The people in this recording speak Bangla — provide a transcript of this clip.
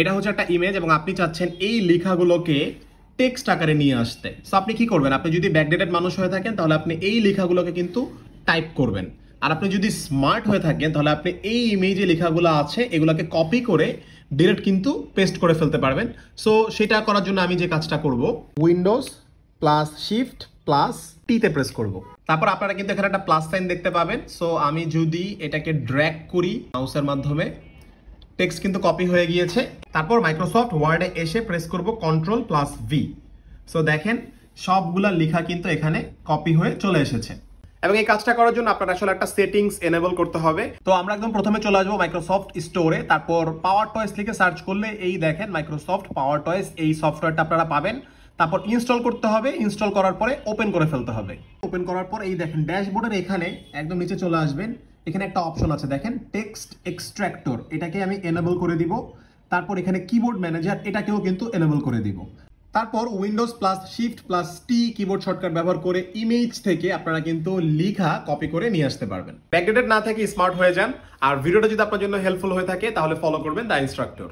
এটা হচ্ছে একটা ইমেজ এবং আপনি চাচ্ছেন এই লেখাগুলোকে টেক্সট আকারে নিয়ে আসতে। সো আপনি কি করবেন, আপনি যদি ব্যাকডেটেড মানুষ হয়ে থাকেন তাহলে আপনি এই লেখাগুলোকে কিন্তু টাইপ করবেন। আর আপনি যদি স্মার্ট হয়ে থাকেন তাহলে আপনি এই ইমেজে লেখাগুলো আছে এগুলোকে কপি করে ডিরেক্ট কিন্তু পেস্ট করে ফেলতে পারবেন। সো সেটা করার জন্য আমি যে কাজটা করব, উইন্ডোজ প্লাস শিফট প্লাস টিতে প্রেস করব। তারপর আপনারা কিন্তু এখানে একটা প্লাস সাইন দেখতে পাবেন। সো আমি যদি এটাকে ড্র্যাগ করি মাউসের মাধ্যমে, টেক্সট কিন্তু কপি হয়ে গিয়েছে। তারপর মাইক্রোসফট ওয়ার্ডে এসে প্রেস করব কন্ট্রোল প্লাস ভি। সো দেখেন সবগুলা লেখা কিন্তু এখানে কপি হয়ে চলে এসেছে। এবং এই কাজটা করার জন্য আপনার আসলে একটা সেটিংস এনেবল করতে হবে। তো আমরা একদম প্রথমে চলে আসবো মাইক্রোসফট স্টোরে, তারপর পাওয়ার টয়েস লিখে সার্চ করলে এই দেখেন মাইক্রোসফট পাওয়ার টয়েস এই সফটওয়্যারটা আপনারা পাবেন। তারপর ইনস্টল করতে হবে, ইনস্টল করার পরে ওপেন করে ফেলতে হবে। ওপেন করার পর এই দেখেন ড্যাশবোর্ডের এখানে একদম নিচে চলে আসবেন, এখানে একটা অপশন আছে দেখেন টেক্সট এক্সট্রাক্টর, এটাকে আমি এনেবল করে দিব। তারপর এখানে কিবোর্ড ম্যানেজার এটাকেও কিন্তু এনেবল করে দিব। তারপর উইন্ডোজ প্লাস শিফট প্লাস টি কিবোর্ড শর্টকাট ব্যবহার করে ইমেজ থেকে আপনারা কিন্তু লেখা কপি করে নিয়ে আসতে পারবেন। ব্যাকডেটেড না থেকে স্মার্ট হয়ে যান। আর ভিডিওটা যদি আপনার জন্য হেল্পফুল হয়ে থাকে তাহলে ফলো করবেন দ্য ইনস্ট্রাক্টর।